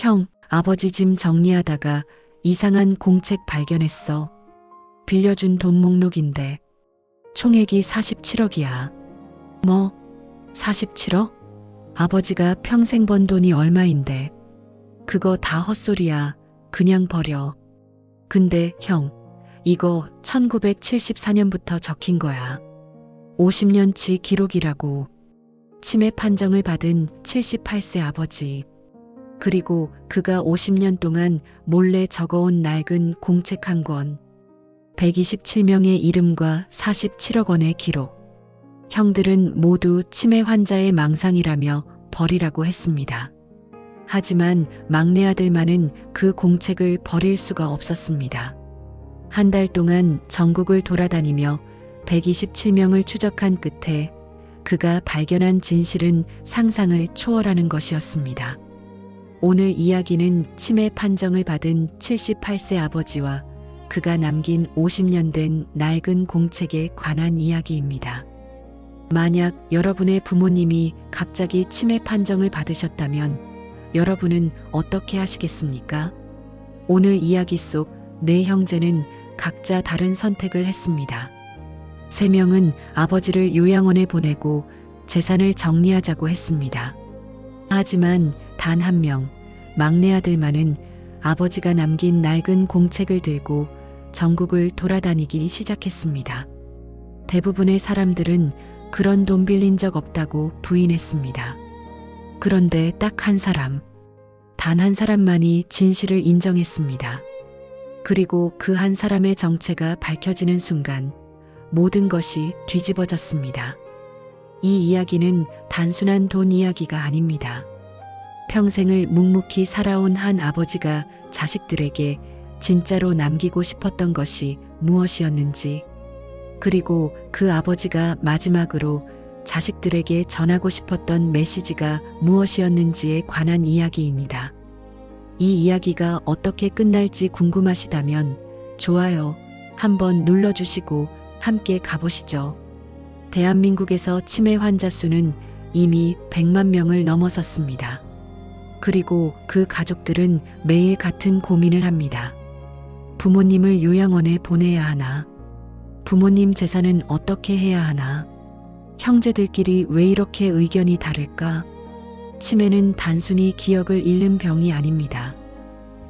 형, 아버지 짐 정리하다가 이상한 공책 발견했어. 빌려준 돈 목록인데 총액이 47억이야. 뭐? 47억? 아버지가 평생 번 돈이 얼마인데. 그거 다 헛소리야. 그냥 버려. 근데 형, 이거 1974년부터 적힌 거야. 50년치 기록이라고. 치매 판정을 받은 78세 아버지. 그리고 그가 50년 동안 몰래 적어온 낡은 공책 한 권. 127명의 이름과 47억 원의 기록. 형들은 모두 치매 환자의 망상이라며 버리라고 했습니다. 하지만 막내 아들만은 그 공책을 버릴 수가 없었습니다. 한 달 동안 전국을 돌아다니며 127명을 추적한 끝에 그가 발견한 진실은 상상을 초월하는 것이었습니다. 오늘 이야기는 치매 판정을 받은 78세 아버지와 그가 남긴 50년 된 낡은 공책에 관한 이야기입니다. 만약 여러분의 부모님이 갑자기 치매 판정을 받으셨다면 여러분은 어떻게 하시겠습니까? 오늘 이야기 속 네 형제는 각자 다른 선택을 했습니다. 세 명은 아버지를 요양원에 보내고 재산을 정리하자고 했습니다. 하지만 단 한 명, 막내 아들만은 아버지가 남긴 낡은 공책을 들고 전국을 돌아다니기 시작했습니다. 대부분의 사람들은 그런 돈 빌린 적 없다고 부인했습니다. 그런데 딱 한 사람, 단 한 사람만이 진실을 인정했습니다. 그리고 그 한 사람의 정체가 밝혀지는 순간 모든 것이 뒤집어졌습니다. 이 이야기는 단순한 돈 이야기가 아닙니다. 평생을 묵묵히 살아온 한 아버지가 자식들에게 진짜로 남기고 싶었던 것이 무엇이었는지, 그리고 그 아버지가 마지막으로 자식들에게 전하고 싶었던 메시지가 무엇이었는지에 관한 이야기입니다. 이 이야기가 어떻게 끝날지 궁금하시다면 좋아요 한번 눌러주시고 함께 가보시죠. 대한민국에서 치매 환자 수는 이미 100만 명을 넘어섰습니다. 그리고 그 가족들은 매일 같은 고민을 합니다. 부모님을 요양원에 보내야 하나? 부모님 재산은 어떻게 해야 하나? 형제들끼리 왜 이렇게 의견이 다를까? 치매는 단순히 기억을 잃는 병이 아닙니다.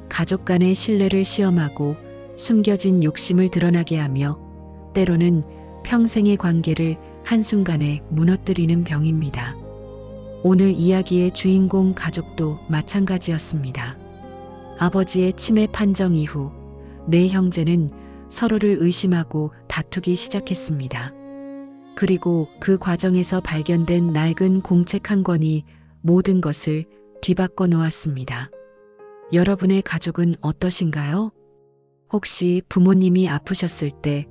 가족 간의 신뢰를 시험하고 숨겨진 욕심을 드러나게 하며 때로는 평생의 관계를 한순간에 무너뜨리는 병입니다. 오늘 이야기의 주인공 가족도 마찬가지였습니다. 아버지의 치매 판정 이후 네 형제는 서로를 의심하고 다투기 시작했습니다. 그리고 그 과정에서 발견된 낡은 공책 한 권이 모든 것을 뒤바꿔 놓았습니다. 여러분의 가족은 어떠신가요? 혹시 부모님이 아프셨을 때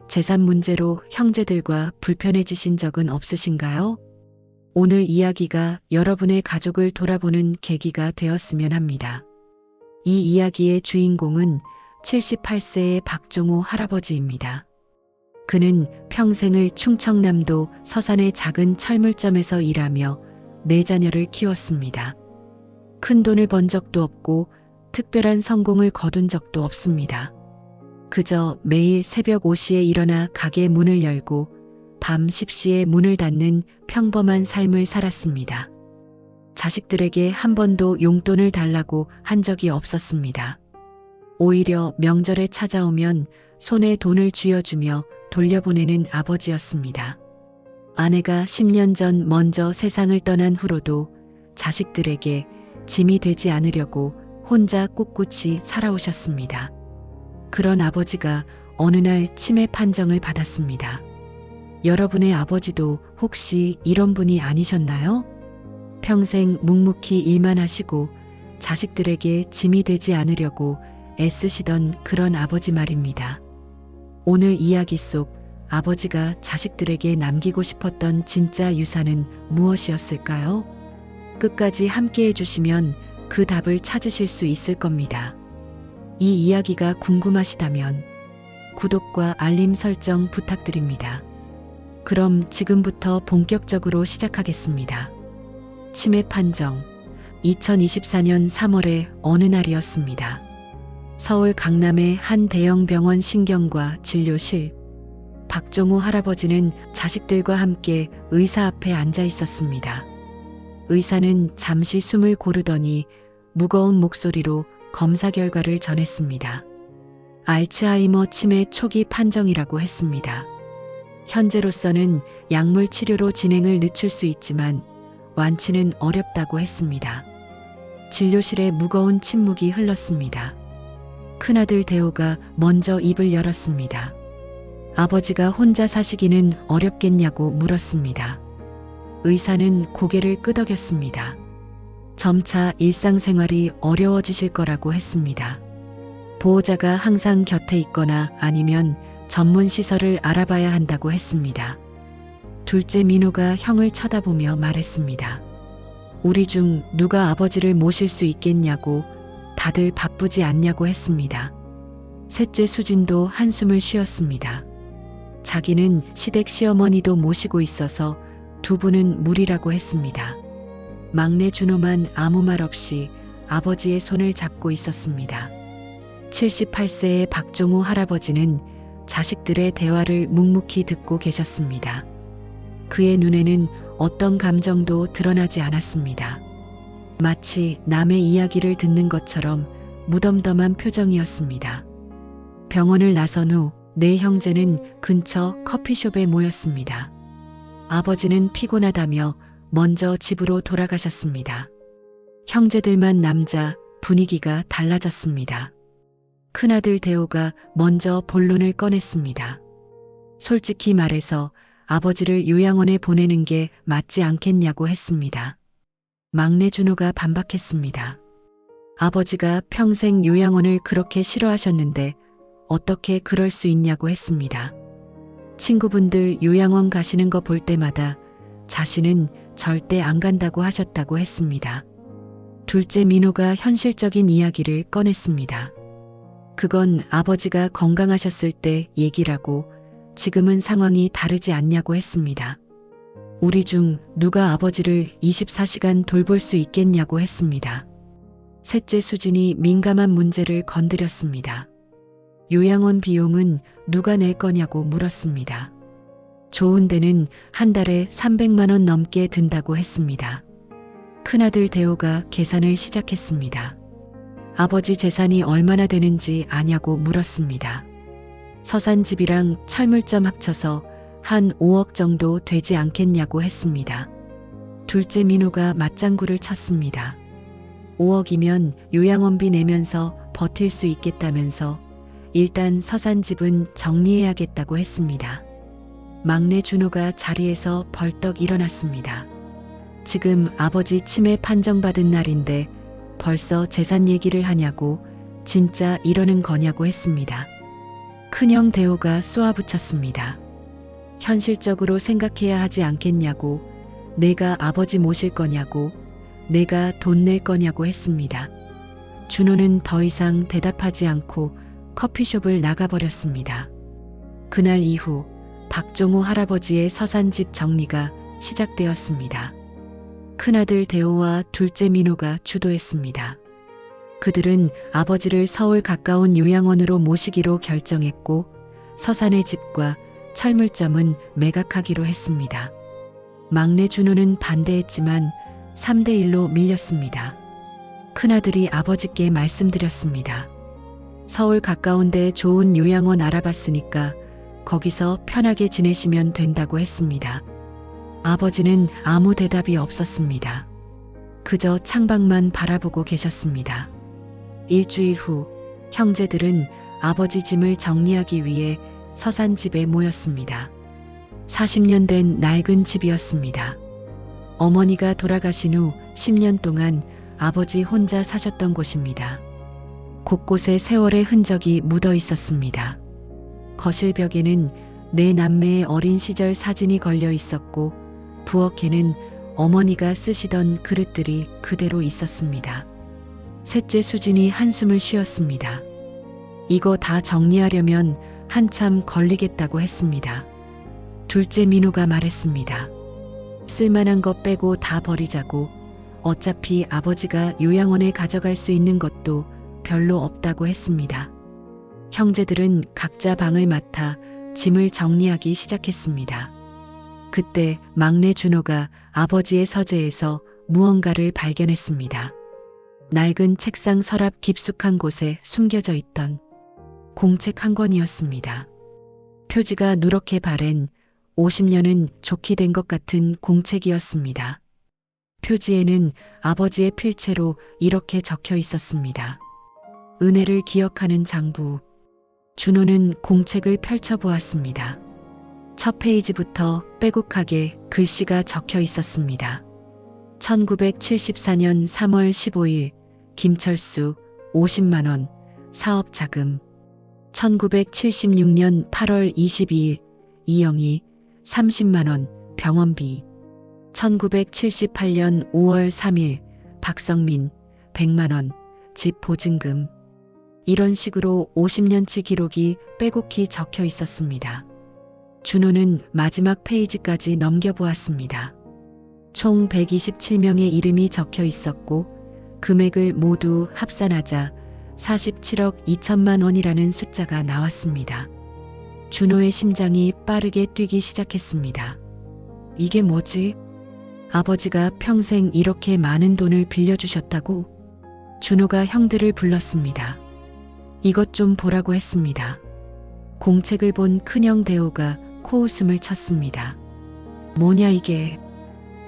재산 문제로 형제들과 불편해지신 적은 없으신가요? 오늘 이야기가 여러분의 가족을 돌아보는 계기가 되었으면 합니다. 이 이야기의 주인공은 78세의 박종호 할아버지입니다. 그는 평생을 충청남도 서산의 작은 철물점에서 일하며 네 자녀를 키웠습니다. 큰 돈을 번 적도 없고 특별한 성공을 거둔 적도 없습니다. 그저 매일 새벽 5시에 일어나 가게 문을 열고 밤 10시에 문을 닫는 평범한 삶을 살았습니다. 자식들에게 한 번도 용돈을 달라고 한 적이 없었습니다. 오히려 명절에 찾아오면 손에 돈을 쥐어주며 돌려보내는 아버지였습니다. 아내가 10년 전 먼저 세상을 떠난 후로도 자식들에게 짐이 되지 않으려고 혼자 꿋꿋이 살아오셨습니다. 그런 아버지가 어느 날 치매 판정을 받았습니다. 여러분의 아버지도 혹시 이런 분이 아니셨나요? 평생 묵묵히 일만 하시고 자식들에게 짐이 되지 않으려고 애쓰시던 그런 아버지 말입니다. 오늘 이야기 속 아버지가 자식들에게 남기고 싶었던 진짜 유산은 무엇이었을까요? 끝까지 함께 해주시면 그 답을 찾으실 수 있을 겁니다. 이 이야기가 궁금하시다면 구독과 알림 설정 부탁드립니다. 그럼 지금부터 본격적으로 시작하겠습니다. 치매 판정, 2024년 3월의 어느 날이었습니다. 서울 강남의 한 대형 병원 신경과 진료실. 박종호 할아버지는 자식들과 함께 의사 앞에 앉아 있었습니다. 의사는 잠시 숨을 고르더니 무거운 목소리로 검사 결과를 전했습니다. 알츠하이머 치매 초기 판정이라고 했습니다. 현재로서는 약물 치료로 진행을 늦출 수 있지만 완치는 어렵다고 했습니다. 진료실에 무거운 침묵이 흘렀습니다. 큰아들 대호가 먼저 입을 열었습니다. 아버지가 혼자 사시기는 어렵겠냐고 물었습니다. 의사는 고개를 끄덕였습니다. 점차 일상생활이 어려워지실 거라고 했습니다. 보호자가 항상 곁에 있거나 아니면 전문 시설을 알아봐야 한다고 했습니다. 둘째 민호가 형을 쳐다보며 말했습니다. 우리 중 누가 아버지를 모실 수 있겠냐고, 다들 바쁘지 않냐고 했습니다. 셋째 수진도 한숨을 쉬었습니다. 자기는 시댁 시어머니도 모시고 있어서 두 분은 무리라고 했습니다. 막내 준호만 아무 말 없이 아버지의 손을 잡고 있었습니다. 78세의 박종호 할아버지는 자식들의 대화를 묵묵히 듣고 계셨습니다. 그의 눈에는 어떤 감정도 드러나지 않았습니다. 마치 남의 이야기를 듣는 것처럼 무덤덤한 표정이었습니다. 병원을 나선 후 네 형제는 근처 커피숍에 모였습니다. 아버지는 피곤하다며 먼저 집으로 돌아가셨습니다. 형제들만 남자, 분위기가 달라졌습니다. 큰아들 대호가 먼저 본론을 꺼냈습니다. 솔직히 말해서 아버지를 요양원에 보내는 게 맞지 않겠냐고 했습니다. 막내 준호가 반박했습니다. 아버지가 평생 요양원을 그렇게 싫어하셨는데 어떻게 그럴 수 있냐고 했습니다. 친구분들 요양원 가시는 거 볼 때마다 자신은 절대 안 간다고 하셨다고 했습니다. 둘째 민호가 현실적인 이야기를 꺼냈습니다. 그건 아버지가 건강하셨을 때 얘기라고, 지금은 상황이 다르지 않냐고 했습니다. 우리 중 누가 아버지를 24시간 돌볼 수 있겠냐고 했습니다. 셋째 수진이 민감한 문제를 건드렸습니다. 요양원 비용은 누가 낼 거냐고 물었습니다. 좋은 데는 한 달에 300만 원 넘게 든다고 했습니다. 큰아들 대호가 계산을 시작했습니다. 아버지 재산이 얼마나 되는지 아냐고 물었습니다. 서산집이랑 철물점 합쳐서 한 5억 정도 되지 않겠냐고 했습니다. 둘째 민호가 맞장구를 쳤습니다. 5억이면 요양원비 내면서 버틸 수 있겠다면서 일단 서산집은 정리해야겠다고 했습니다. 막내 준호가 자리에서 벌떡 일어났습니다. 지금 아버지 치매 판정받은 날인데 벌써 재산 얘기를 하냐고, 진짜 이러는 거냐고 했습니다. 큰형 대호가 쏘아붙였습니다. 현실적으로 생각해야 하지 않겠냐고, 내가 아버지 모실 거냐고, 내가 돈 낼 거냐고 했습니다. 준호는 더 이상 대답하지 않고 커피숍을 나가버렸습니다. 그날 이후 박종호 할아버지의 서산집 정리가 시작되었습니다. 큰아들 대호와 둘째 민호가 주도했습니다. 그들은 아버지를 서울 가까운 요양원으로 모시기로 결정했고 서산의 집과 철물점은 매각하기로 했습니다. 막내 준호는 반대했지만 3대1로 밀렸습니다. 큰아들이 아버지께 말씀드렸습니다. 서울 가까운데 좋은 요양원 알아봤으니까 거기서 편하게 지내시면 된다고 했습니다. 아버지는 아무 대답이 없었습니다. 그저 창밖만 바라보고 계셨습니다. 일주일 후 형제들은 아버지 짐을 정리하기 위해 서산집에 모였습니다. 40년 된 낡은 집이었습니다. 어머니가 돌아가신 후 10년 동안 아버지 혼자 사셨던 곳입니다. 곳곳에 세월의 흔적이 묻어 있었습니다. 거실 벽에는 네 남매의 어린 시절 사진이 걸려 있었고 부엌에는 어머니가 쓰시던 그릇들이 그대로 있었습니다. 셋째 수진이 한숨을 쉬었습니다. 이거 다 정리하려면 한참 걸리겠다고 했습니다. 둘째 민호가 말했습니다. 쓸만한 것 빼고 다 버리자고, 어차피 아버지가 요양원에 가져갈 수 있는 것도 별로 없다고 했습니다. 형제들은 각자 방을 맡아 짐을 정리하기 시작했습니다. 그때 막내 준호가 아버지의 서재에서 무언가를 발견했습니다. 낡은 책상 서랍 깊숙한 곳에 숨겨져 있던 공책 한 권이었습니다. 표지가 누렇게 바랜 50년은 좋게 된 것 같은 공책이었습니다. 표지에는 아버지의 필체로 이렇게 적혀 있었습니다. 은혜를 기억하는 장부. 준호는 공책을 펼쳐보았습니다. 첫 페이지부터 빼곡하게 글씨가 적혀 있었습니다. 1974년 3월 15일 김철수 50만 원 사업자금. 1976년 8월 22일 이영희 30만 원 병원비. 1978년 5월 3일 박성민 100만 원 집 보증금. 이런 식으로 50년치 기록이 빼곡히 적혀 있었습니다. 준호는 마지막 페이지까지 넘겨보았습니다. 총 127명의 이름이 적혀 있었고 금액을 모두 합산하자 47억 2천만 원이라는 숫자가 나왔습니다. 준호의 심장이 빠르게 뛰기 시작했습니다. 이게 뭐지? 아버지가 평생 이렇게 많은 돈을 빌려주셨다고? 준호가 형들을 불렀습니다. 이것 좀 보라고 했습니다. 공책을 본 큰형 대호가 코웃음을 쳤습니다. 뭐냐 이게?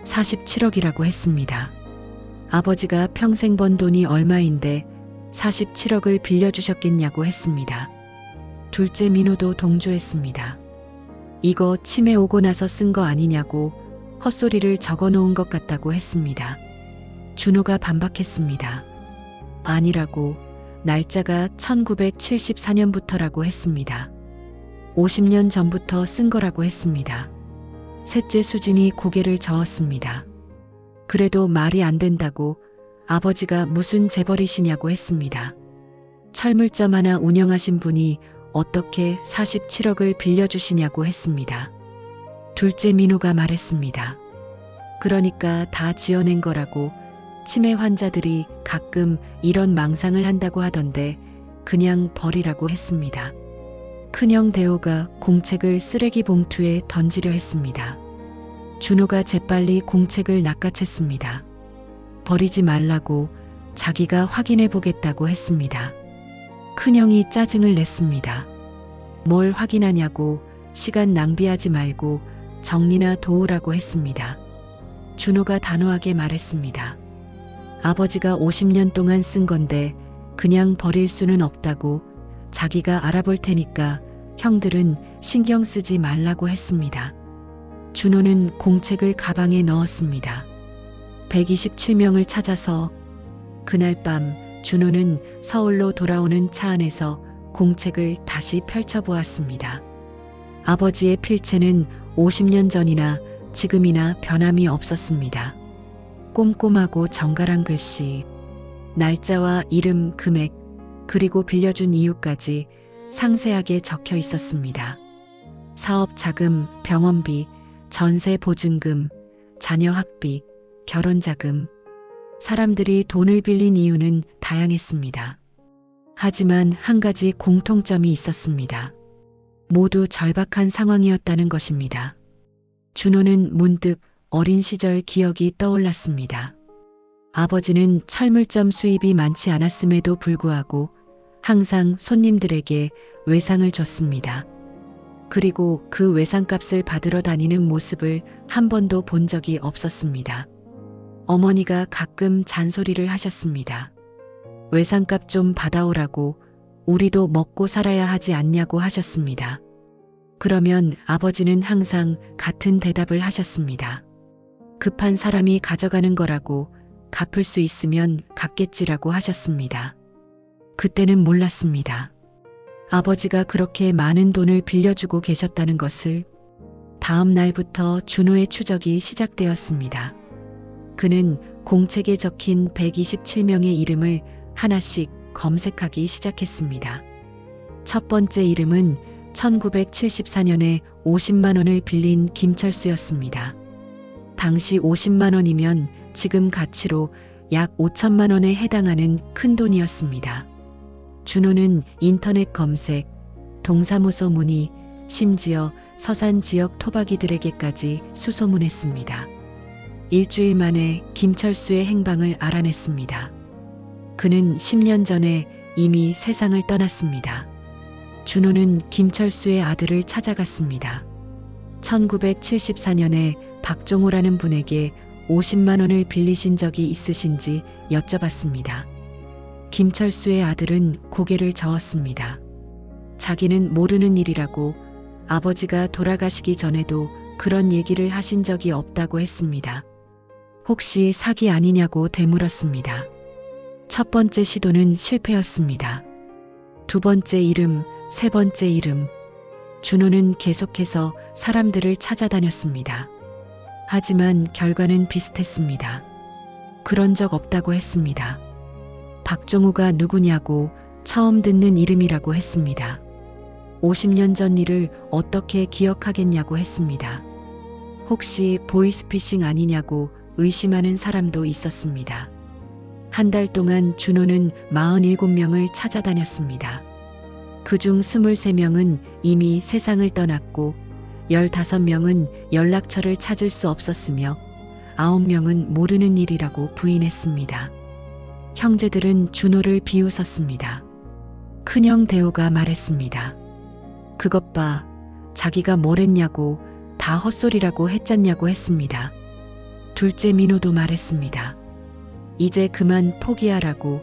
47억이라고 했습니다. 아버지가 평생 번 돈이 얼마인데 47억을 빌려주셨겠냐고 했습니다. 둘째 민호도 동조했습니다. 이거 치매 오고 나서 쓴 거 아니냐고 헛소리를 적어놓은 것 같다고 했습니다. 준호가 반박했습니다. 아니라고, 날짜가 1974년부터라고 했습니다. 50년 전부터 쓴 거라고 했습니다. 셋째 수진이 고개를 저었습니다. 그래도 말이 안 된다고, 아버지가 무슨 재벌이시냐고 했습니다. 철물점 하나 운영하신 분이 어떻게 47억을 빌려주시냐고 했습니다. 둘째 민호가 말했습니다. 그러니까 다 지어낸 거라고, 치매 환자들이 가끔 이런 망상을 한다고 하던데 그냥 버리라고 했습니다. 큰형 대호가 공책을 쓰레기 봉투에 던지려 했습니다. 준호가 재빨리 공책을 낚아챘습니다. 버리지 말라고, 자기가 확인해 보겠다고 했습니다. 큰형이 짜증을 냈습니다. 뭘 확인하냐고, 시간 낭비하지 말고 정리나 도우라고 했습니다. 준호가 단호하게 말했습니다. 아버지가 50년 동안 쓴 건데 그냥 버릴 수는 없다고, 자기가 알아볼 테니까 형들은 신경 쓰지 말라고 했습니다. 준호는 공책을 가방에 넣었습니다. 127명을 찾아서. 그날 밤 준호는 서울로 돌아오는 차 안에서 공책을 다시 펼쳐보았습니다. 아버지의 필체는 50년 전이나 지금이나 변함이 없었습니다. 꼼꼼하고 정갈한 글씨, 날짜와 이름, 금액, 그리고 빌려준 이유까지 상세하게 적혀 있었습니다. 사업 자금, 병원비, 전세 보증금, 자녀 학비, 결혼 자금. 사람들이 돈을 빌린 이유는 다양했습니다. 하지만 한 가지 공통점이 있었습니다. 모두 절박한 상황이었다는 것입니다. 준호는 문득 어린 시절 기억이 떠올랐습니다. 아버지는 철물점 수입이 많지 않았음에도 불구하고 항상 손님들에게 외상을 줬습니다. 그리고 그 외상값을 받으러 다니는 모습을 한 번도 본 적이 없었습니다. 어머니가 가끔 잔소리를 하셨습니다. 외상값 좀 받아오라고, 우리도 먹고 살아야 하지 않냐고 하셨습니다. 그러면 아버지는 항상 같은 대답을 하셨습니다. 급한 사람이 가져가는 거라고, 갚을 수 있으면 갚겠지라고 하셨습니다. 그때는 몰랐습니다. 아버지가 그렇게 많은 돈을 빌려주고 계셨다는 것을. 다음 날부터 준호의 추적이 시작되었습니다. 그는 공책에 적힌 127명의 이름을 하나씩 검색하기 시작했습니다. 첫 번째 이름은 1974년에 50만 원을 빌린 김철수였습니다. 당시 50만 원이면 지금 가치로 약 5천만 원에 해당하는 큰 돈이었습니다. 준호는 인터넷 검색, 동사무소 문의, 심지어 서산 지역 토박이들에게까지 수소문했습니다. 일주일 만에 김철수의 행방을 알아냈습니다. 그는 10년 전에 이미 세상을 떠났습니다. 준호는 김철수의 아들을 찾아갔습니다. 1974년에 박종호라는 분에게 50만 원을 빌리신 적이 있으신지 여쭤봤습니다. 김철수의 아들은 고개를 저었습니다. 자기는 모르는 일이라고, 아버지가 돌아가시기 전에도 그런 얘기를 하신 적이 없다고 했습니다. 혹시 사기 아니냐고 되물었습니다. 첫 번째 시도는 실패였습니다. 두 번째 이름, 세 번째 이름. 준호는 계속해서 사람들을 찾아다녔습니다. 하지만 결과는 비슷했습니다. 그런 적 없다고 했습니다. 박종호가 누구냐고 처음 듣는 이름이라고 했습니다. 50년 전 일을 어떻게 기억하겠냐고 했습니다. 혹시 보이스피싱 아니냐고 의심하는 사람도 있었습니다. 한 달 동안 준호는 47명을 찾아다녔습니다. 그중 23명은 이미 세상을 떠났고 15명은 연락처를 찾을 수 없었으며 9명은 모르는 일이라고 부인했습니다. 형제들은 준호를 비웃었습니다. 큰형 대호가 말했습니다. 그것 봐, 자기가 뭘 했냐고, 다 헛소리라고 했잖냐고 했습니다. 둘째 민호도 말했습니다. 이제 그만 포기하라고,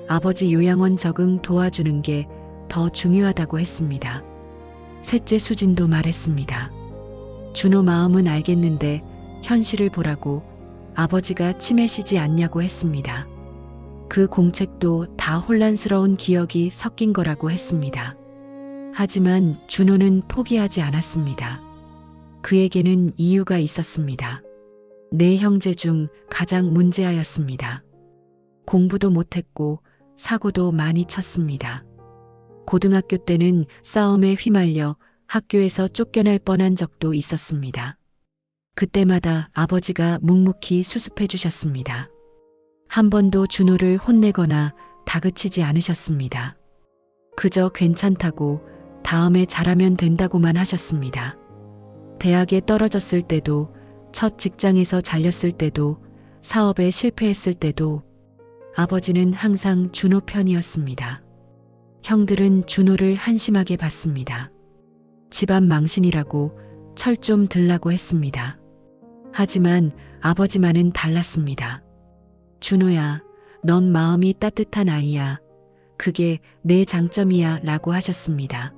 아버지 요양원 적응 도와주는 게 더 중요하다고 했습니다. 셋째 수진도 말했습니다. 준호 마음은 알겠는데 현실을 보라고, 아버지가 치매시지 않냐고 했습니다. 그 공책도 다 혼란스러운 기억이 섞인 거라고 했습니다. 하지만 준호는 포기하지 않았습니다. 그에게는 이유가 있었습니다. 네 형제 중 가장 문제아였습니다. 공부도 못했고 사고도 많이 쳤습니다. 고등학교 때는 싸움에 휘말려 학교에서 쫓겨날 뻔한 적도 있었습니다. 그때마다 아버지가 묵묵히 수습해 주셨습니다. 한 번도 준호를 혼내거나 다그치지 않으셨습니다. 그저 괜찮다고, 다음에 잘하면 된다고만 하셨습니다. 대학에 떨어졌을 때도, 첫 직장에서 잘렸을 때도, 사업에 실패했을 때도 아버지는 항상 준호 편이었습니다. 형들은 준호를 한심하게 봤습니다. 집안 망신이라고, 철 좀 들라고 했습니다. 하지만 아버지만은 달랐습니다. 준호야, 넌 마음이 따뜻한 아이야. 그게 내 장점이야 라고 하셨습니다.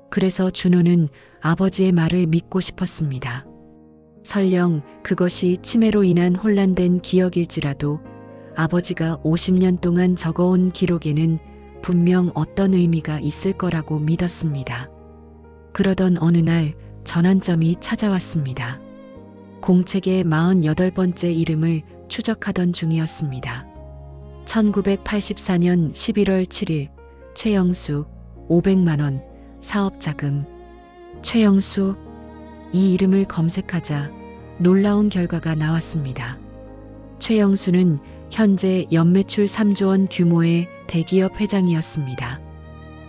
그래서 준호는 아버지의 말을 믿고 싶었습니다. 설령 그것이 치매로 인한 혼란된 기억일지라도 아버지가 50년 동안 적어온 기록에는 분명 어떤 의미가 있을 거라고 믿었습니다. 그러던 어느 날 전환점이 찾아왔습니다. 공책의 48번째 이름을 추적하던 중이었습니다. 1984년 11월 7일 최영수 500만 원 사업자금. 최영수, 이 이름을 검색하자 놀라운 결과가 나왔습니다. 최영수는 현재 연매출 3조 원 규모의 대기업 회장이었습니다.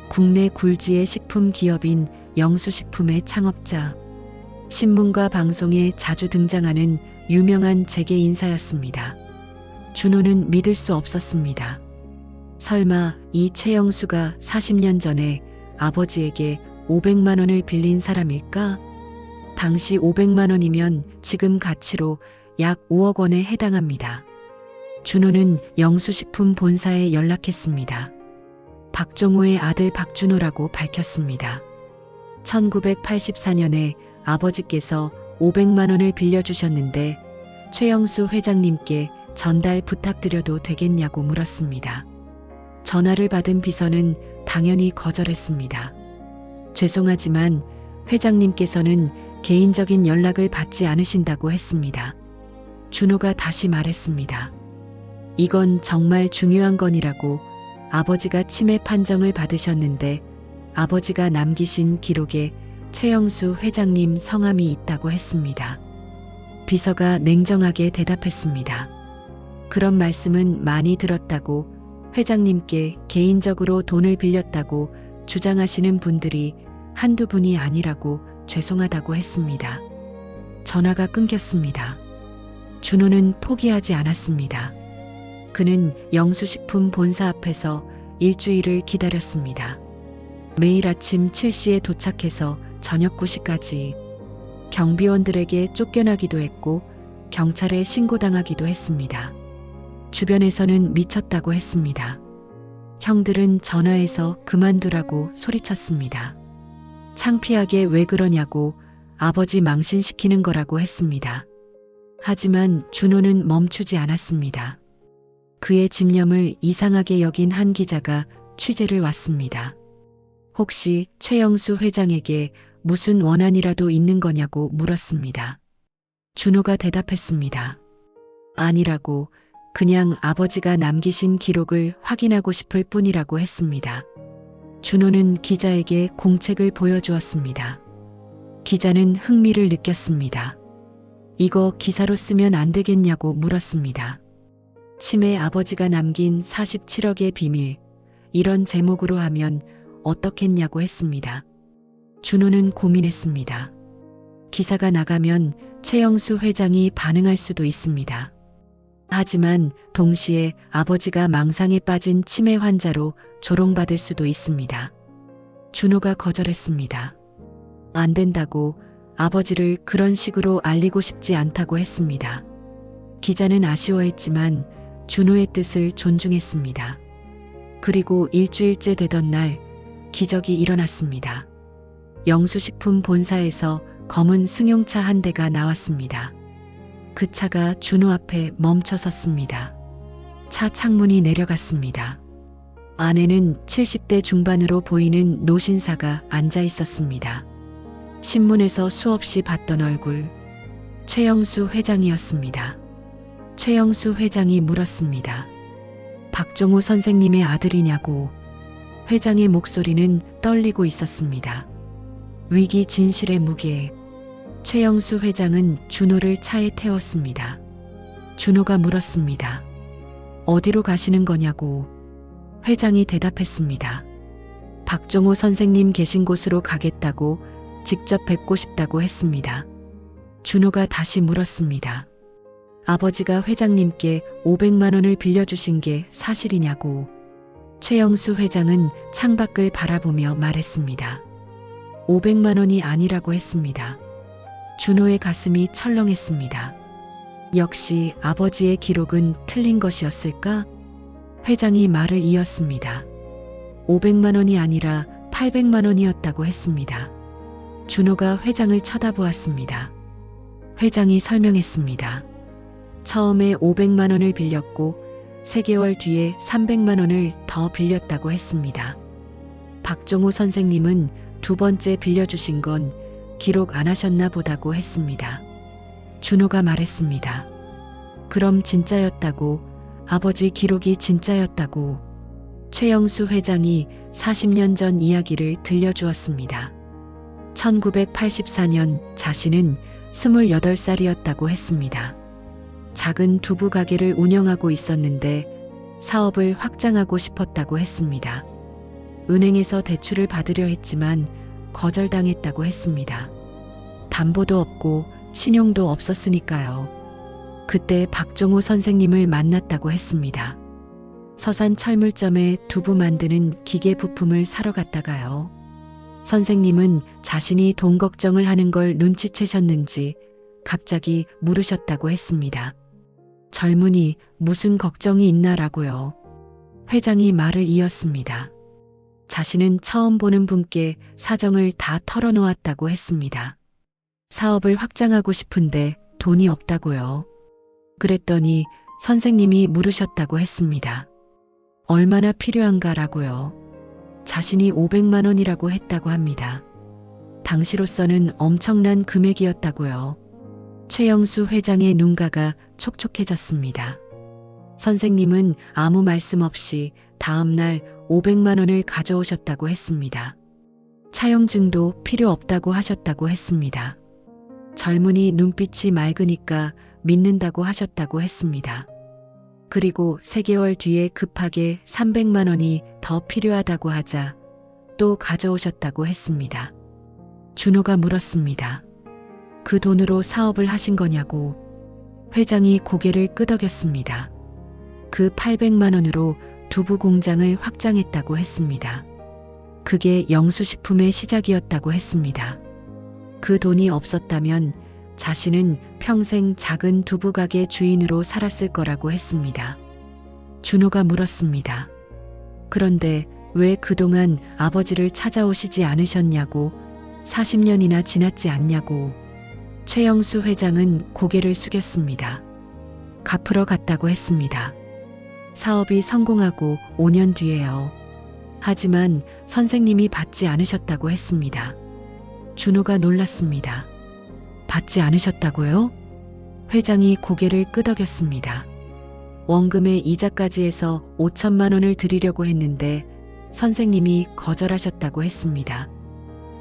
국내 굴지의 식품 기업인 영수식품의 창업자, 신문과 방송에 자주 등장하는 유명한 재계 인사였습니다. 준호는 믿을 수 없었습니다. 설마 이 최영수가 40년 전에 아버지에게 500만 원을 빌린 사람일까? 당시 500만 원이면 지금 가치로 약 5억 원에 해당합니다. 준호는 영수식품 본사에 연락했습니다. 박종호의 아들 박준호라고 밝혔습니다. 1984년에 아버지께서 500만 원을 빌려주셨는데 최영수 회장님께 전달 부탁드려도 되겠냐고 물었습니다. 전화를 받은 비서는 당연히 거절했습니다. 죄송하지만 회장님께서는 개인적인 연락을 받지 않으신다고 했습니다. 준호가 다시 말했습니다. 이건 정말 중요한 건이라고. 아버지가 치매 판정을 받으셨는데 아버지가 남기신 기록에 최영수 회장님 성함이 있다고 했습니다. 비서가 냉정하게 대답했습니다. 그런 말씀은 많이 들었다고, 회장님께 개인적으로 돈을 빌렸다고 주장하시는 분들이 한두 분이 아니라고 죄송하다고 했습니다. 전화가 끊겼습니다. 준호는 포기하지 않았습니다. 그는 영수식품 본사 앞에서 일주일을 기다렸습니다. 매일 아침 7시에 도착해서 저녁 9시까지 경비원들에게 쫓겨나기도 했고 경찰에 신고당하기도 했습니다. 주변에서는 미쳤다고 했습니다. 형들은 전화해서 그만두라고 소리쳤습니다. 창피하게 왜 그러냐고, 아버지 망신시키는 거라고 했습니다. 하지만 준호는 멈추지 않았습니다. 그의 집념을 이상하게 여긴 한 기자가 취재를 왔습니다. 혹시 최영수 회장에게 무슨 원한이라도 있는 거냐고 물었습니다. 준호가 대답했습니다. 아니라고, 그냥 아버지가 남기신 기록을 확인하고 싶을 뿐이라고 했습니다. 준호는 기자에게 공책을 보여주었습니다. 기자는 흥미를 느꼈습니다. 이거 기사로 쓰면 안 되겠냐고 물었습니다. 치매 아버지가 남긴 47억의 비밀, 이런 제목으로 하면 어떻겠냐고 했습니다. 준호는 고민했습니다. 기사가 나가면 최영수 회장이 반응할 수도 있습니다. 하지만 동시에 아버지가 망상에 빠진 치매 환자로 조롱받을 수도 있습니다. 준호가 거절했습니다. 안 된다고, 아버지를 그런 식으로 알리고 싶지 않다고 했습니다. 기자는 아쉬워했지만 준호의 뜻을 존중했습니다. 그리고 일주일째 되던 날 기적이 일어났습니다. 영수식품 본사에서 검은 승용차 한 대가 나왔습니다. 그 차가 준호 앞에 멈춰 섰습니다. 차 창문이 내려갔습니다. 안에는 70대 중반으로 보이는 노신사가 앉아 있었습니다. 신문에서 수없이 봤던 얼굴, 최영수 회장이었습니다. 최영수 회장이 물었습니다. 박종호 선생님의 아들이냐고. 회장의 목소리는 떨리고 있었습니다. 위기 진실의 무게. 최영수 회장은 준호를 차에 태웠습니다. 준호가 물었습니다. 어디로 가시는 거냐고. 회장이 대답했습니다. 박종호 선생님 계신 곳으로 가겠다고, 직접 뵙고 싶다고 했습니다. 준호가 다시 물었습니다. 아버지가 회장님께 500만 원을 빌려주신 게 사실이냐고. 최영수 회장은 창밖을 바라보며 말했습니다. 500만 원이 아니라고 했습니다. 준호의 가슴이 철렁했습니다. 역시 아버지의 기록은 틀린 것이었을까? 회장이 말을 이었습니다. 500만 원이 아니라 800만 원이었다고 했습니다. 준호가 회장을 쳐다보았습니다. 회장이 설명했습니다. 처음에 500만 원을 빌렸고 3개월 뒤에 300만 원을 더 빌렸다고 했습니다. 박종호 선생님은 두 번째 빌려주신 건 기록 안 하셨나 보다고 했습니다. 준호가 말했습니다. 그럼 진짜였다고, 아버지 기록이 진짜였다고. 최영수 회장이 40년 전 이야기를 들려주었습니다. 1984년 자신은 28살이었다고 했습니다. 작은 두부 가게를 운영하고 있었는데 사업을 확장하고 싶었다고 했습니다. 은행에서 대출을 받으려 했지만 거절당했다고 했습니다. 담보도 없고 신용도 없었으니까요. 그때 박종호 선생님을 만났다고 했습니다. 서산 철물점에 두부 만드는 기계 부품을 사러 갔다가요. 선생님은 자신이 돈 걱정을 하는 걸 눈치채셨는지 갑자기 물으셨다고 했습니다. 젊은이 무슨 걱정이 있나라고요. 회장이 말을 이었습니다. 자신은 처음 보는 분께 사정을 다 털어놓았다고 했습니다. 사업을 확장하고 싶은데 돈이 없다고요. 그랬더니 선생님이 물으셨다고 했습니다. 얼마나 필요한가라고요. 자신이 500만 원이라고 했다고 합니다. 당시로서는 엄청난 금액이었다고요. 최영수 회장의 눈가가 촉촉해졌습니다. 선생님은 아무 말씀 없이 다음 날 500만 원을 가져오셨다고 했습니다. 차용증도 필요 없다고 하셨다고 했습니다. 젊은이 눈빛이 맑으니까 믿는다고 하셨다고 했습니다. 그리고 3개월 뒤에 급하게 300만 원이 더 필요하다고 하자 또 가져오셨다고 했습니다. 준호가 물었습니다. 그 돈으로 사업을 하신 거냐고. 회장이 고개를 끄덕였습니다. 그 800만 원으로 두부 공장을 확장했다고 했습니다. 그게 영수식품의 시작이었다고 했습니다. 그 돈이 없었다면 자신은 평생 작은 두부 가게 주인으로 살았을 거라고 했습니다. 준호가 물었습니다. 그런데 왜 그동안 아버지를 찾아오시지 않으셨냐고, 40년이나 지났지 않냐고. 최영수 회장은 고개를 숙였습니다. 갚으러 갔다고 했습니다. 사업이 성공하고 5년 뒤에요. 하지만 선생님이 받지 않으셨다고 했습니다. 준호가 놀랐습니다. 받지 않으셨다고요? 회장이 고개를 끄덕였습니다. 원금의 이자까지 해서 5천만 원을 드리려고 했는데 선생님이 거절하셨다고 했습니다.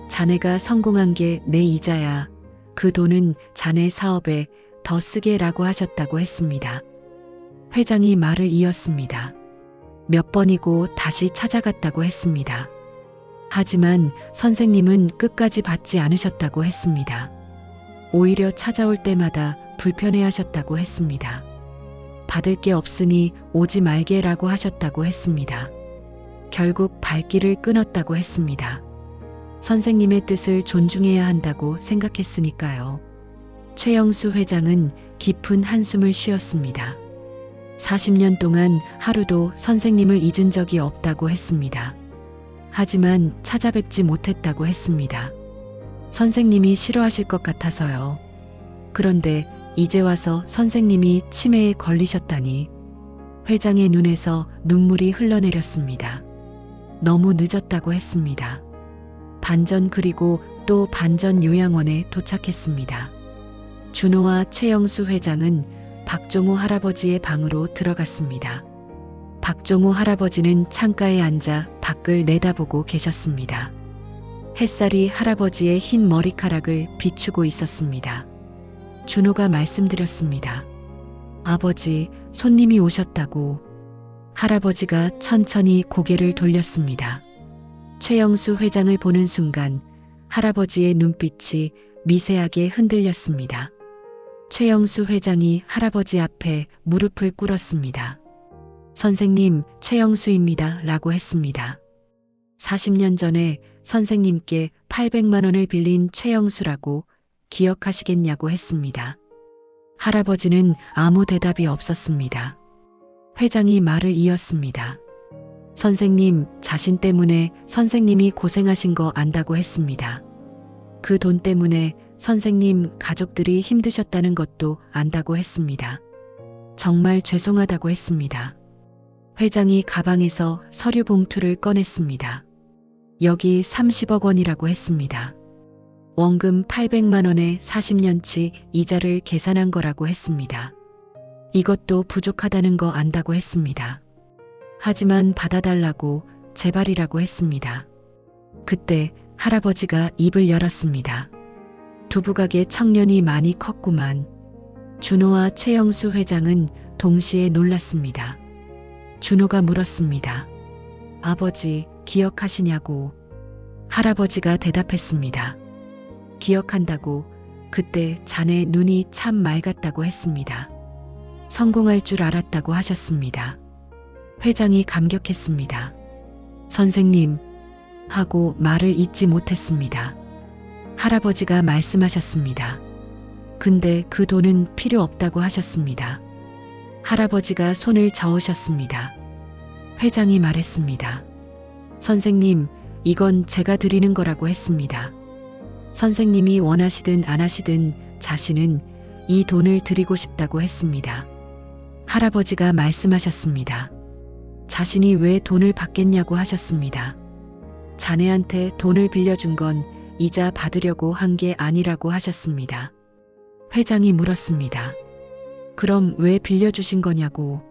자네가 성공한 게 내 이자야. 그 돈은 자네 사업에 더 쓰게라고 하셨다고 했습니다. 회장이 말을 이었습니다. 몇 번이고 다시 찾아갔다고 했습니다. 하지만 선생님은 끝까지 받지 않으셨다고 했습니다. 오히려 찾아올 때마다 불편해하셨다고 했습니다. 받을 게 없으니 오지 말게라고 하셨다고 했습니다. 결국 발길을 끊었다고 했습니다. 선생님의 뜻을 존중해야 한다고 생각했으니까요. 최영수 회장은 깊은 한숨을 쉬었습니다. 40년 동안 하루도 선생님을 잊은 적이 없다고 했습니다. 하지만 찾아뵙지 못했다고 했습니다. 선생님이 싫어하실 것 같아서요. 그런데 이제 와서 선생님이 치매에 걸리셨다니. 회장의 눈에서 눈물이 흘러내렸습니다. 너무 늦었다고 했습니다. 반전 그리고 또 반전 요양원에 도착했습니다. 준호와 최영수 회장은 박종호 할아버지의 방으로 들어갔습니다. 박종호 할아버지는 창가에 앉아 밖을 내다보고 계셨습니다. 햇살이 할아버지의 흰 머리카락을 비추고 있었습니다. 준호가 말씀드렸습니다. 아버지, 손님이 오셨다고. 할아버지가 천천히 고개를 돌렸습니다. 최영수 회장을 보는 순간 할아버지의 눈빛이 미세하게 흔들렸습니다. 최영수 회장이 할아버지 앞에 무릎을 꿇었습니다. 선생님, 최영수입니다. 라고 했습니다. 40년 전에 선생님께 800만 원을 빌린 최영수라고 기억하시겠냐고 했습니다. 할아버지는 아무 대답이 없었습니다. 회장이 말을 이었습니다. 선생님, 자신 때문에 선생님이 고생하신 거 안다고 했습니다. 그 돈 때문에 선생님 가족들이 힘드셨다는 것도 안다고 했습니다. 정말 죄송하다고 했습니다. 회장이 가방에서 서류 봉투를 꺼냈습니다. 여기 30억 원이라고 했습니다. 원금 800만 원에 40년치 이자를 계산한 거라고 했습니다. 이것도 부족하다는 거 안다고 했습니다. 하지만 받아달라고 제발이라고 했습니다. 그때 할아버지가 입을 열었습니다. 두부가게 청년이 많이 컸구만. 준호와 최영수 회장은 동시에 놀랐습니다. 준호가 물었습니다. 아버지, 기억하시냐고. 할아버지가 대답했습니다. 기억한다고. 그때 자네 눈이 참 맑았다고 했습니다. 성공할 줄 알았다고 하셨습니다. 회장이 감격했습니다. 선생님, 하고 말을 잇지 못했습니다. 할아버지가 말씀하셨습니다. 근데 그 돈은 필요 없다고 하셨습니다. 할아버지가 손을 저으셨습니다. 회장이 말했습니다. 선생님, 이건 제가 드리는 거라고 했습니다. 선생님이 원하시든 안 하시든 자신은 이 돈을 드리고 싶다고 했습니다. 할아버지가 말씀하셨습니다. 자신이 왜 돈을 받겠냐고 하셨습니다. 자네한테 돈을 빌려준 건 이자 받으려고 한 게 아니라고 하셨습니다. 회장이 물었습니다. 그럼 왜 빌려주신 거냐고.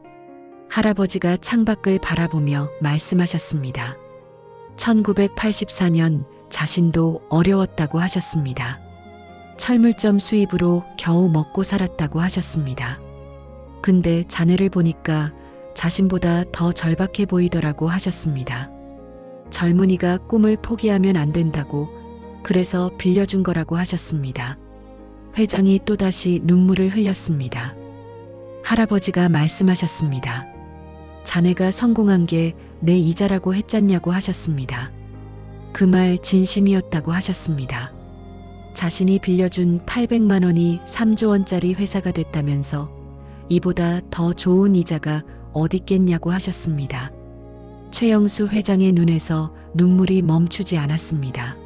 할아버지가 창밖을 바라보며 말씀하셨습니다. 1984년 자신도 어려웠다고 하셨습니다. 철물점 수입으로 겨우 먹고 살았다고 하셨습니다. 근데 자네를 보니까 자신보다 더 절박해 보이더라고 하셨습니다. 젊은이가 꿈을 포기하면 안 된다고 그래서 빌려준 거라고 하셨습니다. 회장이 또다시 눈물을 흘렸습니다. 할아버지가 말씀하셨습니다. 자네가 성공한 게 내 이자라고 했잖냐고 하셨습니다. 그 말 진심이었다고 하셨습니다. 자신이 빌려준 800만 원이 3조 원짜리 회사가 됐다면서 이보다 더 좋은 이자가 어딨겠냐고 하셨습니다. 최영수 회장의 눈에서 눈물이 멈추지 않았습니다.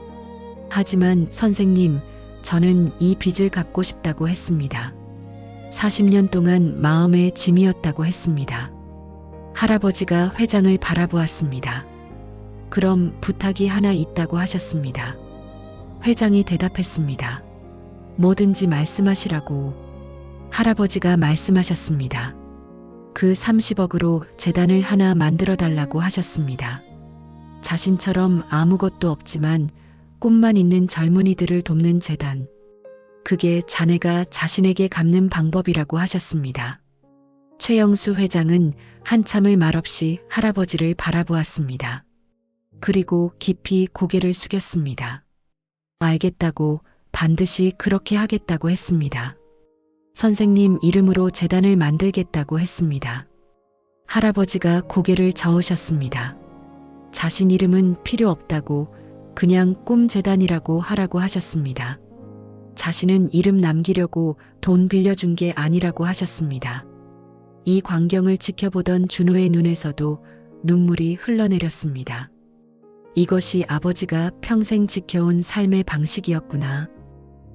하지만 선생님, 저는 이 빚을 갚고 싶다고 했습니다. 40년 동안 마음의 짐이었다고 했습니다. 할아버지가 회장을 바라보았습니다. 그럼 부탁이 하나 있다고 하셨습니다. 회장이 대답했습니다. 뭐든지 말씀하시라고. 할아버지가 말씀하셨습니다. 그 30억으로 재단을 하나 만들어 달라고 하셨습니다. 자신처럼 아무것도 없지만 꿈만 있는 젊은이들을 돕는 재단. 그게 자네가 자신에게 갚는 방법이라고 하셨습니다. 최영수 회장은 한참을 말없이 할아버지를 바라보았습니다. 그리고 깊이 고개를 숙였습니다. 알겠다고, 반드시 그렇게 하겠다고 했습니다. 선생님 이름으로 재단을 만들겠다고 했습니다. 할아버지가 고개를 저으셨습니다. 자신 이름은 필요 없다고 그냥 꿈재단이라고 하라고 하셨습니다. 자신은 이름 남기려고 돈 빌려준 게 아니라고 하셨습니다. 이 광경을 지켜보던 준호의 눈에서도 눈물이 흘러내렸습니다. 이것이 아버지가 평생 지켜온 삶의 방식이었구나.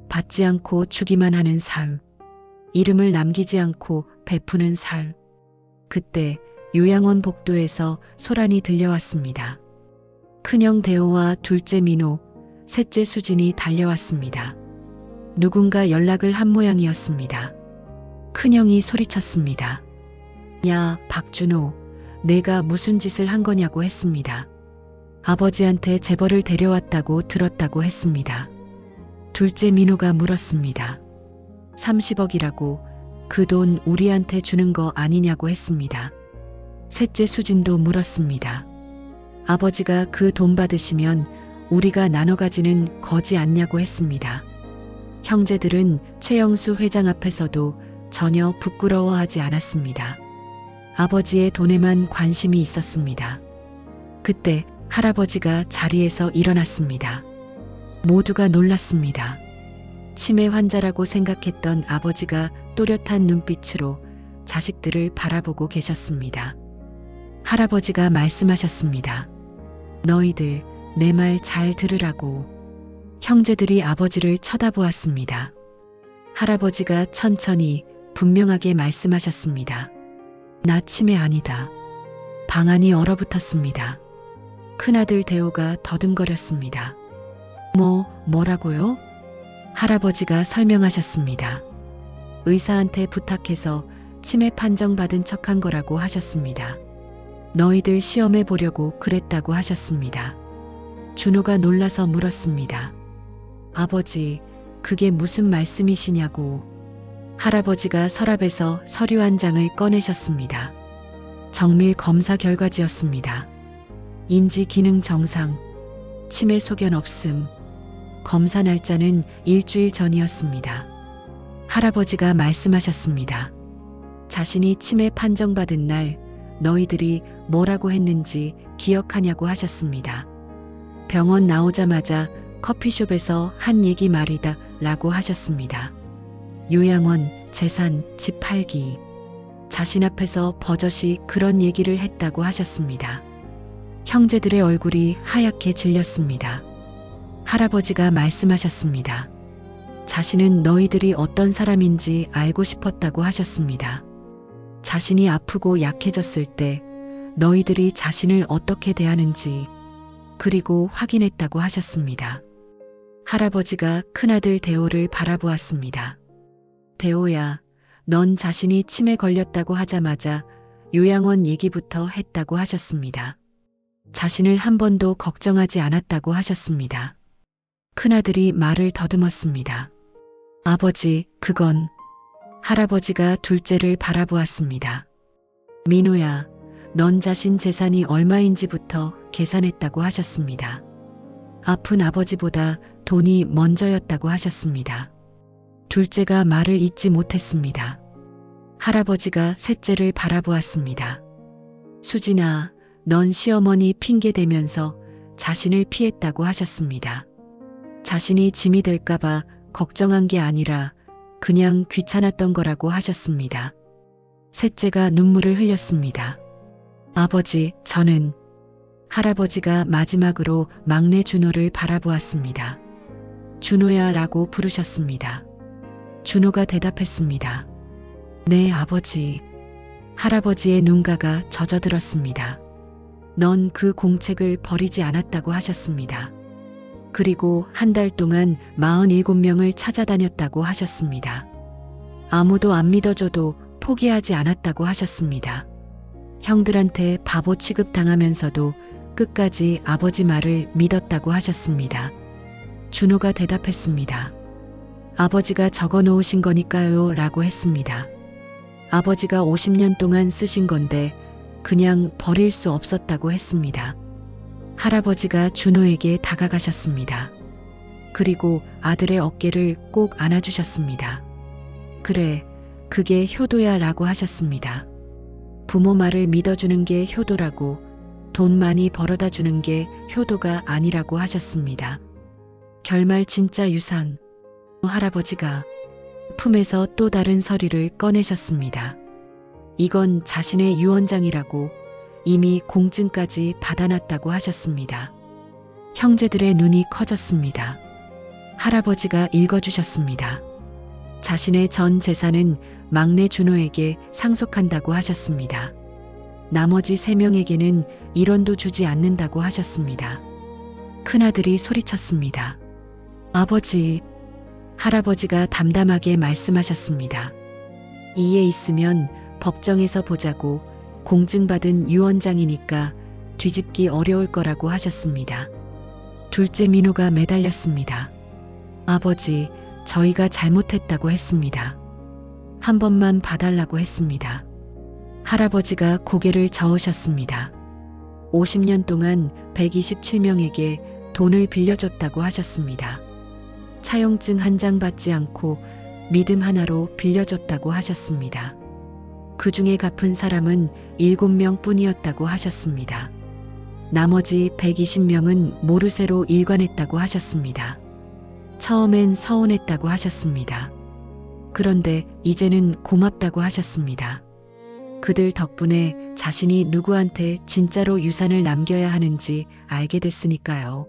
받지 않고 주기만 하는 삶. 이름을 남기지 않고 베푸는 삶. 그때 요양원 복도에서 소란이 들려왔습니다. 큰형 대호와 둘째 민호, 셋째 수진이 달려왔습니다. 누군가 연락을 한 모양이었습니다. 큰형이 소리쳤습니다. 야, 박준호, 내가 무슨 짓을 한 거냐고 했습니다. 아버지한테 재벌을 데려왔다고 들었다고 했습니다. 둘째 민호가 물었습니다. 30억이라고 그 돈 우리한테 주는 거 아니냐고 했습니다. 셋째 수진도 물었습니다. 아버지가 그 돈 받으시면 우리가 나눠 가지는 거지 않냐고 했습니다. 형제들은 최영수 회장 앞에서도 전혀 부끄러워하지 않았습니다. 아버지의 돈에만 관심이 있었습니다. 그때 할아버지가 자리에서 일어났습니다. 모두가 놀랐습니다. 치매 환자라고 생각했던 아버지가 또렷한 눈빛으로 자식들을 바라보고 계셨습니다. 할아버지가 말씀하셨습니다. 너희들 내 말 잘 들으라고. 형제들이 아버지를 쳐다보았습니다. 할아버지가 천천히 분명하게 말씀하셨습니다. 나 치매 아니다. 방안이 얼어붙었습니다. 큰아들 대호가 더듬거렸습니다. 뭐라고요? 할아버지가 설명하셨습니다. 의사한테 부탁해서 치매 판정받은 척한 거라고 하셨습니다. 너희들 시험해 보려고 그랬다고 하셨습니다. 준호가 놀라서 물었습니다. 아버지, 그게 무슨 말씀이시냐고. 할아버지가 서랍에서 서류 한 장을 꺼내셨습니다. 정밀 검사 결과지였습니다. 인지 기능 정상, 치매 소견 없음. 검사 날짜는 일주일 전이었습니다. 할아버지가 말씀하셨습니다. 자신이 치매 판정받은 날 너희들이 뭐라고 했는지 기억하냐고 하셨습니다. 병원 나오자마자 커피숍에서 한 얘기 말이다 라고 하셨습니다. 요양원, 재산, 집 팔기. 자신 앞에서 버젓이 그런 얘기를 했다고 하셨습니다. 형제들의 얼굴이 하얗게 질렸습니다. 할아버지가 말씀하셨습니다. 자신은 너희들이 어떤 사람인지 알고 싶었다고 하셨습니다. 자신이 아프고 약해졌을 때 너희들이 자신을 어떻게 대하는지 그리고 확인했다고 하셨습니다. 할아버지가 큰아들 대호를 바라보았습니다. 대호야, 넌 자신이 치매 걸렸다고 하자마자 요양원 얘기부터 했다고 하셨습니다. 자신을 한 번도 걱정하지 않았다고 하셨습니다. 큰아들이 말을 더듬었습니다. 아버지, 그건 할아버지가 둘째를 바라보았습니다. 민호야, 넌 자신 재산이 얼마인지부터 계산했다고 하셨습니다. 아픈 아버지보다 돈이 먼저였다고 하셨습니다. 둘째가 말을 잇지 못했습니다. 할아버지가 셋째를 바라보았습니다. 수진아, 넌 시어머니 핑계대면서 자신을 피했다고 하셨습니다. 자신이 짐이 될까봐 걱정한 게 아니라 그냥 귀찮았던 거라고 하셨습니다. 셋째가 눈물을 흘렸습니다. 아버지, 저는 할아버지가 마지막으로 막내 준호를 바라보았습니다. 준호야 라고 부르셨습니다. 준호가 대답했습니다. 네, 아버지. 할아버지의 눈가가 젖어들었습니다. 넌 그 공책을 버리지 않았다고 하셨습니다. 그리고 한 달 동안 47명을 찾아다녔다고 하셨습니다. 아무도 안 믿어줘도 포기하지 않았다고 하셨습니다. 형들한테 바보 취급당하면서도 끝까지 아버지 말을 믿었다고 하셨습니다. 준호가 대답했습니다. 아버지가 적어 놓으신 거니까요 라고 했습니다. 아버지가 50년 동안 쓰신 건데 그냥 버릴 수 없었다고 했습니다. 할아버지가 준호에게 다가가셨습니다. 그리고 아들의 어깨를 꼭 안아주셨습니다. 그래, 그게 효도야 라고 하셨습니다. 부모 말을 믿어주는 게 효도라고, 돈 많이 벌어다 주는 게 효도가 아니라고 하셨습니다. 결말 진짜 유산. 할아버지가 품에서 또 다른 서류를 꺼내셨습니다. 이건 자신의 유언장이라고 이미 공증까지 받아놨다고 하셨습니다. 형제들의 눈이 커졌습니다. 할아버지가 읽어주셨습니다. 자신의 전 재산은 막내 준호에게 상속한다고 하셨습니다. 나머지 3명에게는 1원도 주지 않는다고 하셨습니다. 큰아들이 소리쳤습니다. 아버지, 할아버지가 담담하게 말씀하셨습니다. 이에 있으면 법정에서 보자고, 공증받은 유언장이니까 뒤집기 어려울 거라고 하셨습니다. 둘째 민호가 매달렸습니다. 아버지, 저희가 잘못했다고 했습니다. 한 번만 봐달라고 했습니다. 할아버지가 고개를 저으셨습니다. 50년 동안 127명에게 돈을 빌려줬다고 하셨습니다. 차용증 한 장 받지 않고 믿음 하나로 빌려줬다고 하셨습니다. 그 중에 갚은 사람은 7명 뿐이었다고 하셨습니다. 나머지 120명은 모르쇠로 일관했다고 하셨습니다. 처음엔 서운했다고 하셨습니다. 그런데 이제는 고맙다고 하셨습니다. 그들 덕분에 자신이 누구한테 진짜로 유산을 남겨야 하는지 알게 됐으니까요.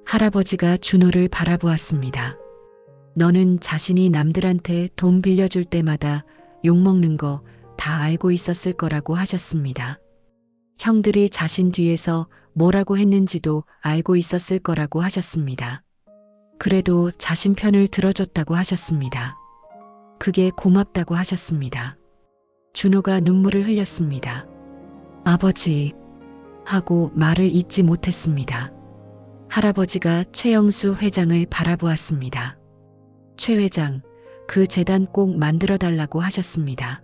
할아버지가 준호를 바라보았습니다. 너는 자신이 남들한테 돈 빌려줄 때마다 욕먹는 거 다 알고 있었을 거라고 하셨습니다. 형들이 자신 뒤에서 뭐라고 했는지도 알고 있었을 거라고 하셨습니다. 그래도 자신 편을 들어줬다고 하셨습니다. 그게 고맙다고 하셨습니다. 준호가 눈물을 흘렸습니다. 아버지, 하고 말을 잇지 못했습니다. 할아버지가 최영수 회장을 바라보았습니다. 최 회장, 그 재단 꼭 만들어달라고 하셨습니다.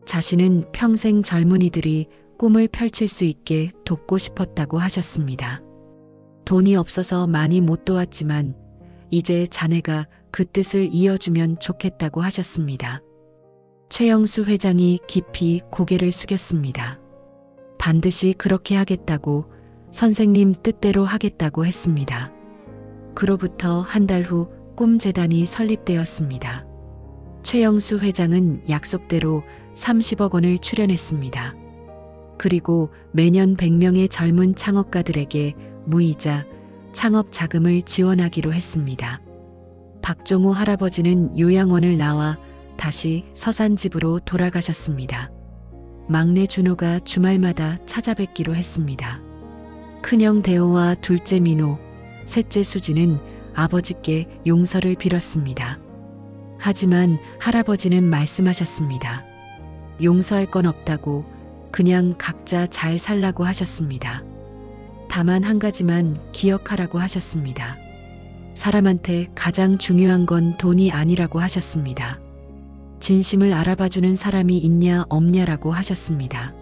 자신은 평생 젊은이들이 꿈을 펼칠 수 있게 돕고 싶었다고 하셨습니다. 돈이 없어서 많이 못 도왔지만 이제 자네가 그 뜻을 이어주면 좋겠다고 하셨습니다. 최영수 회장이 깊이 고개를 숙였습니다. 반드시 그렇게 하겠다고, 선생님 뜻대로 하겠다고 했습니다. 그로부터 한 달 후 꿈재단이 설립되었습니다. 최영수 회장은 약속대로 30억 원을 출연했습니다. 그리고 매년 100명의 젊은 창업가들에게 무이자 창업 자금을 지원하기로 했습니다. 박종호 할아버지는 요양원을 나와 다시 서산집으로 돌아가셨습니다. 막내 준호가 주말마다 찾아뵙기로 했습니다. 큰형 대호와 둘째 민호, 셋째 수지는 아버지께 용서를 빌었습니다. 하지만 할아버지는 말씀하셨습니다. 용서할 건 없다고, 그냥 각자 잘 살라고 하셨습니다. 다만 한 가지만 기억하라고 하셨습니다. 사람한테 가장 중요한 건 돈이 아니라고 하셨습니다. 진심을 알아봐주는 사람이 있냐 없냐라고 하셨습니다.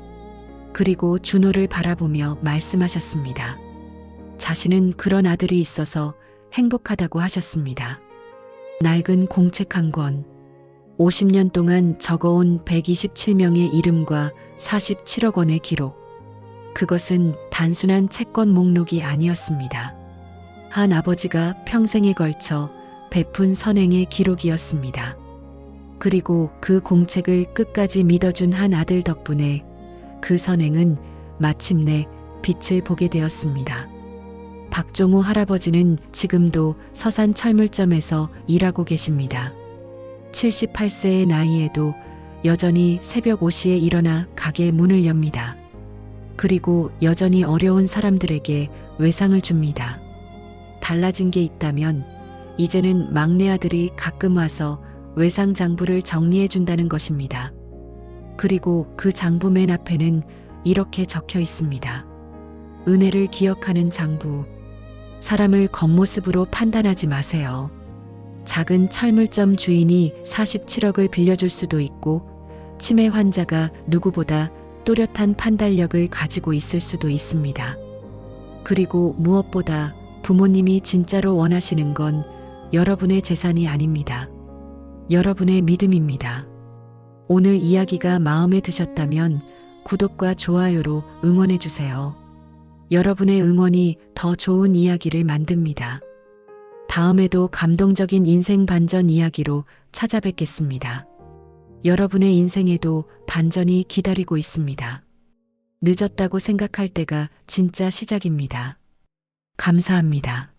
그리고 준호를 바라보며 말씀하셨습니다. 자신은 그런 아들이 있어서 행복하다고 하셨습니다. 낡은 공책 한 권, 50년 동안 적어온 127명의 이름과 47억 원의 기록. 그것은 단순한 채권 목록이 아니었습니다. 한 아버지가 평생에 걸쳐 베푼 선행의 기록이었습니다. 그리고 그 공책을 끝까지 믿어준 한 아들 덕분에 그 선행은 마침내 빛을 보게 되었습니다. 박종호 할아버지는 지금도 서산 철물점에서 일하고 계십니다. 78세의 나이에도 여전히 새벽 5시에 일어나 가게 문을 엽니다. 그리고 여전히 어려운 사람들에게 외상을 줍니다. 달라진 게 있다면 이제는 막내 아들이 가끔 와서 외상 장부를 정리해 준다는 것입니다. 그리고 그 장부 맨 앞에는 이렇게 적혀 있습니다. 은혜를 기억하는 장부. 사람을 겉모습으로 판단하지 마세요. 작은 철물점 주인이 47억을 빌려줄 수도 있고 치매 환자가 누구보다 또렷한 판단력을 가지고 있을 수도 있습니다. 그리고 무엇보다 부모님이 진짜로 원하시는 건 여러분의 재산이 아닙니다. 여러분의 믿음입니다. 오늘 이야기가 마음에 드셨다면 구독과 좋아요로 응원해 주세요. 여러분의 응원이 더 좋은 이야기를 만듭니다. 다음에도 감동적인 인생 반전 이야기로 찾아뵙겠습니다. 여러분의 인생에도 반전이 기다리고 있습니다. 늦었다고 생각할 때가 진짜 시작입니다. 감사합니다.